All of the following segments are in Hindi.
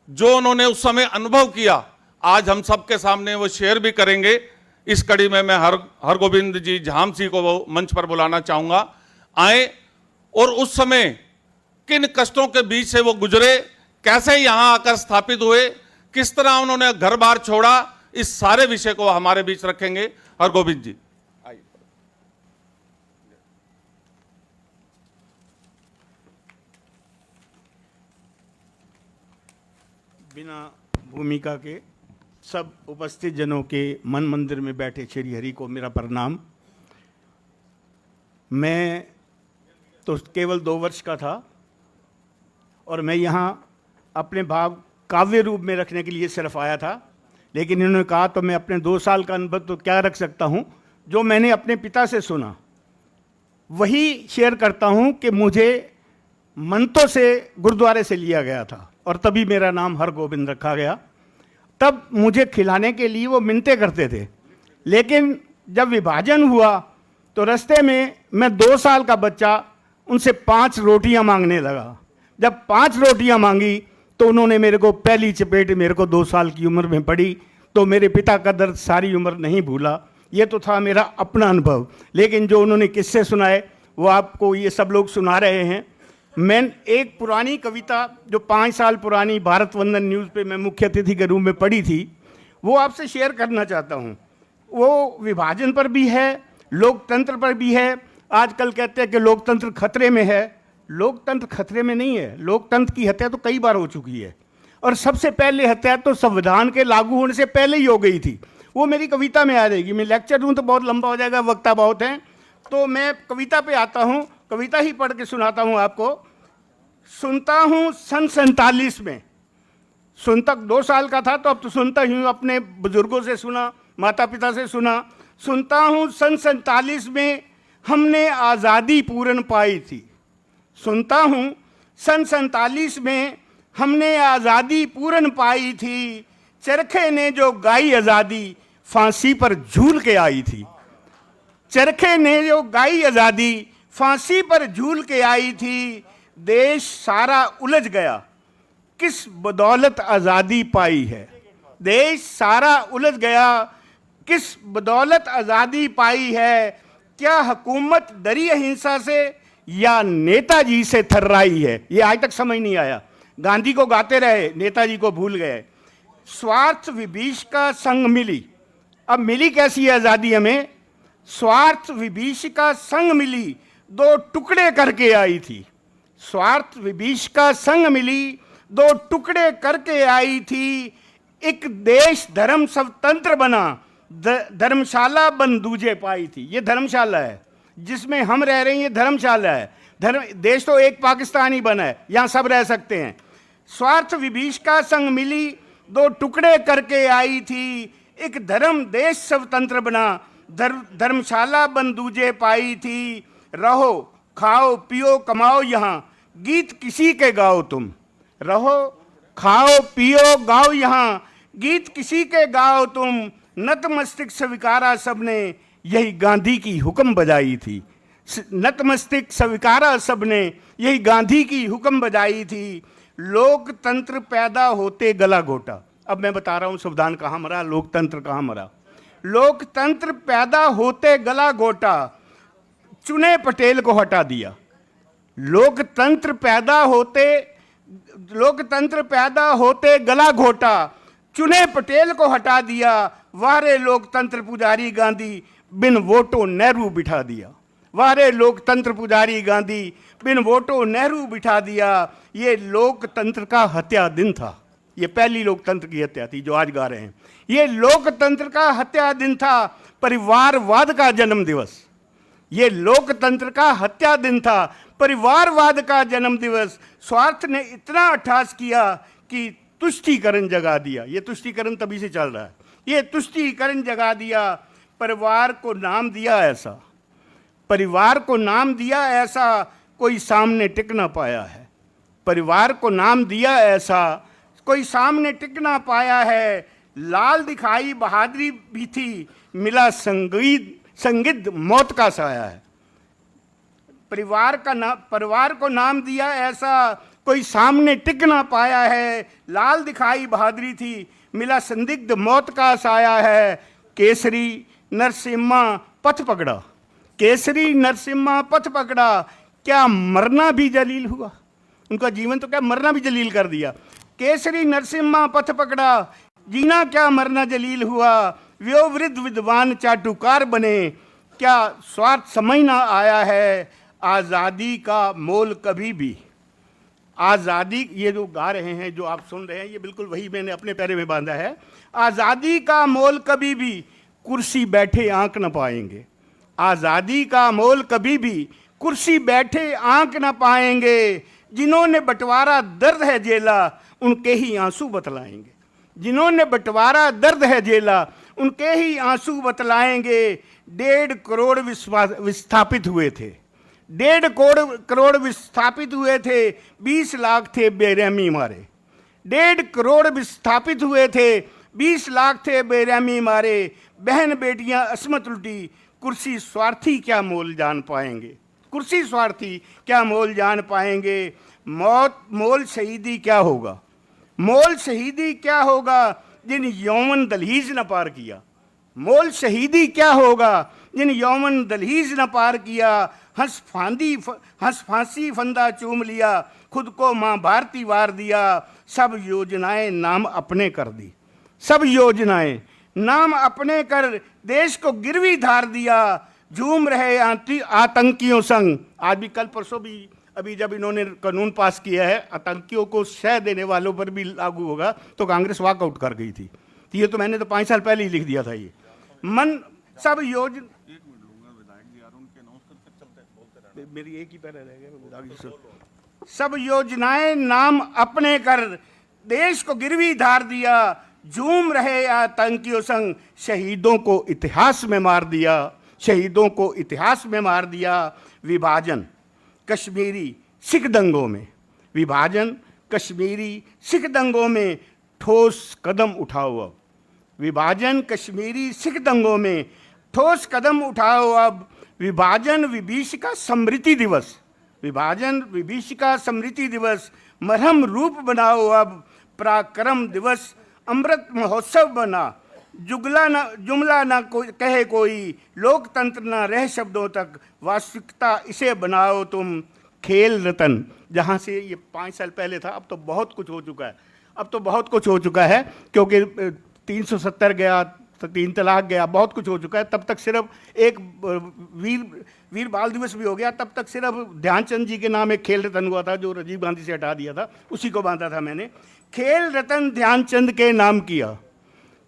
जो उन्होंने उस समय अनुभव किया, आज हम सबके सामने वो शेयर भी करेंगे। इस कड़ी में मैं हरगोविंद जी झामसी को वो मंच पर बुलाना चाहूंगा, आए और उस समय किन कष्टों के बीच से वो गुजरे, कैसे यहां आकर स्थापित हुए, किस तरह उन्होंने घर बार छोड़ा, इस सारे विषय को हमारे बीच रखेंगे हरगोविंद जी। बिना भूमिका के सब उपस्थित जनों के मन मंदिर में बैठे श्री हरि को मेरा प्रणाम। मैं तो केवल 2 वर्ष का था और मैं यहाँ अपने भाव काव्य रूप में रखने के लिए सिर्फ आया था, लेकिन इन्होंने कहा तो मैं अपने 2 साल का अनुभव तो क्या रख सकता हूँ, जो मैंने अपने पिता से सुना वही शेयर करता हूँ कि मुझे मंतों से गुरुद्वारे से लिया गया था और तभी मेरा नाम हरगोविंद रखा गया। तब मुझे खिलाने के लिए वो मिन्नतें करते थे, लेकिन जब विभाजन हुआ तो रास्ते में मैं 2 साल का बच्चा उनसे 5 रोटियां मांगने लगा। जब 5 रोटियां मांगी तो उन्होंने मेरे को पहली चपेट मेरे को 2 साल की उम्र में पड़ी, तो मेरे पिता का दर्द सारी उम्र नहीं भूला। ये तो था मेरा अपना अनुभव, लेकिन जो उन्होंने किस्से सुनाए वो आपको ये सब लोग सुना रहे हैं। मैं एक पुरानी कविता जो 5 साल पुरानी भारत वंदन न्यूज़ पे मैं मुख्य अतिथि के रूप में पढ़ी थी, वो आपसे शेयर करना चाहता हूँ। वो विभाजन पर भी है, लोकतंत्र पर भी है। आजकल कहते हैं कि लोकतंत्र खतरे में है। लोकतंत्र खतरे में नहीं है, लोकतंत्र की हत्या तो कई बार हो चुकी है, और सबसे पहले हत्या तो संविधान के लागू होने से पहले ही हो गई थी। वो मेरी कविता में आ जाएगी। मैं लेक्चर दूँ तो बहुत लंबा हो जाएगा, वक्ता बहुत हैं, तो मैं कविता पे आता हूँ, कविता ही पढ़ के सुनाता हूँ आपको। सुनता हूँ सन 47 में, सुनता 2 साल का था तो अब तो सुनता ही हूँ, अपने बुजुर्गों से सुना, माता पिता से सुना। सुनता हूँ सन 47 में हमने आज़ादी पूर्ण पाई थी। सुनता हूँ सन 47 में हमने आज़ादी पूर्ण पाई थी। चरखे ने जो गाई आज़ादी फांसी पर झूल के आई थी। चरखे ने जो गाई आज़ादी फांसी पर झूल के आई थी। देश सारा उलझ गया, किस बदौलत आज़ादी पाई है। देश सारा उलझ गया, किस बदौलत आज़ादी पाई है। क्या हुकूमत डरी अहिंसा से या नेताजी से थर्राई है। ये आज तक समझ नहीं आया। गांधी को गाते रहे, नेताजी को भूल गए। स्वार्थ विभीषिका संग मिली। अब मिली कैसी है आज़ादी हमें। स्वार्थ विभीषिका संग मिली, 2 टुकड़े करके आई थी। स्वार्थ विभीषिका संग मिली, 2 टुकड़े करके आई थी। एक देश धर्म स्वतंत्र बना, धर्मशाला बन दूजे पाई थी। ये धर्मशाला है जिसमें हम रह रहे हैं, ये धर्मशाला है। देश तो एक पाकिस्तान ही बना है, यहाँ सब रह सकते हैं। स्वार्थ विभीषिका संग मिली, 2 टुकड़े करके आई थी। एक धर्म देश स्वतंत्र बना, धर्मशाला बन दूजे पाई थी। रहो खाओ पियो कमाओ यहाँ, गीत किसी के गाओ तुम। रहो खाओ पियो गाओ यहाँ, गीत किसी के गाओ तुम। नतमस्तक स्वीकारा सबने, यही गांधी की हुक्म बजाई थी। नतमस्तक स्वीकारा सबने, यही गांधी की हुक्म बजाई थी। लोकतंत्र पैदा होते गला घोटा। अब मैं बता रहा हूँ संविधान कहाँ मरा, लोकतंत्र कहाँ मरा। लोकतंत्र पैदा होते गला घोटा, चुने पटेल को हटा दिया। लोकतंत्र पैदा होते गला घोटा, चुने पटेल को हटा दिया। वारे लोकतंत्र पुजारी गांधी, बिन वोटों नेहरू बिठा दिया। वारे लोकतंत्र पुजारी गांधी, बिन वोटों नेहरू बिठा दिया। ये लोकतंत्र का हत्या दिन था। ये पहली लोकतंत्र की हत्या थी जो आज गा रहे हैं। ये लोकतंत्र का हत्या दिन था, परिवारवाद का जन्म दिवस। ये लोकतंत्र का हत्या दिन था, परिवारवाद का जन्म दिवस। स्वार्थ ने इतना अट्ठास किया कि तुष्टीकरण जगा दिया। ये तुष्टीकरण तभी से चल रहा है। ये तुष्टीकरण जगा दिया। परिवार को नाम दिया ऐसा, परिवार को नाम दिया ऐसा, कोई सामने टिक ना पाया है। परिवार को नाम दिया ऐसा, कोई सामने टिक ना पाया है। लाल दिखाई बहादुरी भी थी, मिला संगीत मौत का साया है। परिवार को नाम दिया ऐसा, कोई सामने टिक ना पाया है, लाल दिखाई बहादुरी थी, मिला संदिग्ध मौत का साया है, केसरी नरसिम्हा पथ पकड़ा, केसरी नरसिम्हा पथ पकड़ा, क्या मरना भी जलील हुआ। उनका जीवन तो क्या मरना भी जलील कर दिया। केसरी नरसिम्हा पथ पकड़ा, जीना क्या मरना जलील हुआ, व्यो वृद्ध विद्वान चाटुकार बने, क्या स्वार्थ समझ ना आया है, आज़ादी का मोल कभी भी। आज़ादी, ये जो गा रहे हैं, जो आप सुन रहे हैं, ये बिल्कुल वही मैंने अपने पैरे में बांधा है। आज़ादी का मोल कभी भी कुर्सी बैठे आंक न पाएंगे, आज़ादी का मोल कभी भी कुर्सी बैठे आंक न पाएंगे, जिन्होंने बंटवारा दर्द है जेला उनके ही आंसू बतलाएंगे, जिन्होंने बंटवारा दर्द है जेला उनके ही आंसू बतलाएंगे। 1.5 करोड़ विस्थापित हुए थे, 1.5 करोड़ विस्थापित हुए थे, 20 लाख थे बेरहमी मारे, 1.5 करोड़ विस्थापित हुए थे, 20 लाख थे बेरहमी मारे, बहन बेटियां असमत उल्टी, कुर्सी स्वार्थी क्या मोल जान पाएंगे, कुर्सी स्वार्थी क्या मोल जान पाएंगे। मौत मोल शहीदी क्या होगा, मोल शहीदी क्या होगा, जिन यौवन दलहीज न पार किया, मोल शहीदी क्या होगा, जिन यौवन दलहीज न पार किया, हंस फांसी फंदा चूम लिया, खुद को माँ भारती वार दिया, सब योजनाएं नाम अपने कर दी, सब योजनाएं नाम अपने कर देश को गिरवी धार दिया, झूम रहे आतंकियों संग। आज भी, कल परसों भी, अभी जब इन्होंने कानून पास किया है आतंकियों को शह देने वालों पर भी लागू होगा, तो कांग्रेस वॉकआउट कर गई थी। तो ये तो मैंने तो 5 साल पहले ही लिख दिया था। ये मन सब योजना, मेरी एक ही पैरा रह गया, सब योजनाएं नाम अपने कर देश को गिरवी धार दिया, झूम रहे आतंकियों संग, शहीदों को इतिहास में मार दिया, शहीदों को इतिहास में मार दिया। विभाजन कश्मीरी सिख दंगों में, विभाजन कश्मीरी सिख दंगों में ठोस कदम उठाओ अब, विभाजन कश्मीरी सिख दंगों में ठोस कदम उठाओ अब। विभाजन विभीषिका स्मृति दिवस, विभाजन विभीषिका स्मृति दिवस मरहम रूप बनाओ अब। पराक्रम दिवस अमृत महोत्सव बना, जुमला ना कहे कोई, लोकतंत्र ना रह शब्दों तक, वास्तविकता इसे बनाओ तुम। खेल रतन, जहाँ से ये 5 साल पहले था, अब तो बहुत कुछ हो चुका है, अब तो बहुत कुछ हो चुका है, क्योंकि 370 गया, 3 तलाक गया, बहुत कुछ हो चुका है। तब तक सिर्फ एक वीर बाल दिवस भी हो गया, तब तक सिर्फ ध्यानचंद जी के नाम एक खेल रतन हुआ था, जो राजीव गांधी से हटा दिया था, उसी को बांधा था मैंने। खेल रतन ध्यानचंद के नाम किया,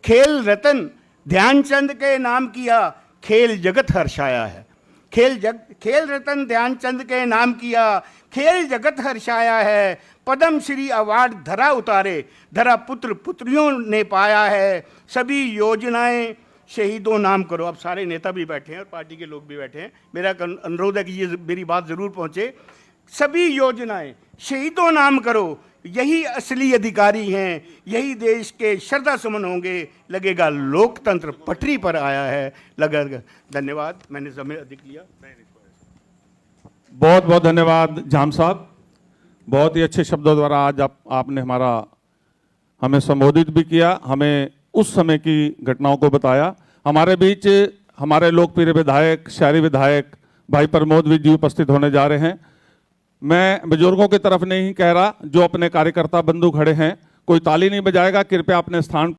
खेल रतन ध्यानचंद के नाम किया, खेल जगत हर्षाया है, खेल रतन ध्यानचंद के नाम किया, खेल जगत हर्षाया है। पद्म श्री अवार्ड धरा उतारे, धरा पुत्र पुत्रियों ने पाया है। सभी योजनाएं शहीदों नाम करो। अब सारे नेता भी बैठे हैं और पार्टी के लोग भी बैठे हैं, मेरा अनुरोध है कि ये मेरी बात जरूर पहुंचे। सभी योजनाएं शहीदों नाम करो, यही असली अधिकारी हैं, यही देश के श्रद्धा सुमन होंगे, लगेगा लोकतंत्र पटरी पर आया है, लगेगा। धन्यवाद, मैंने समय अधिक लिया। बहुत बहुत धन्यवाद जाम साहब, बहुत ही अच्छे शब्दों द्वारा आज आपने हमें संबोधित भी किया, हमें उस समय की घटनाओं को बताया। हमारे बीच हमारे लोकप्रिय विधायक, शहरी विधायक भाई प्रमोद जी उपस्थित होने जा रहे हैं। मैं बुजुर्गों की तरफ नहीं कह रहा, जो अपने कार्यकर्ता बंधु खड़े हैं, कोई ताली नहीं बजाएगा, कृपया अपने स्थान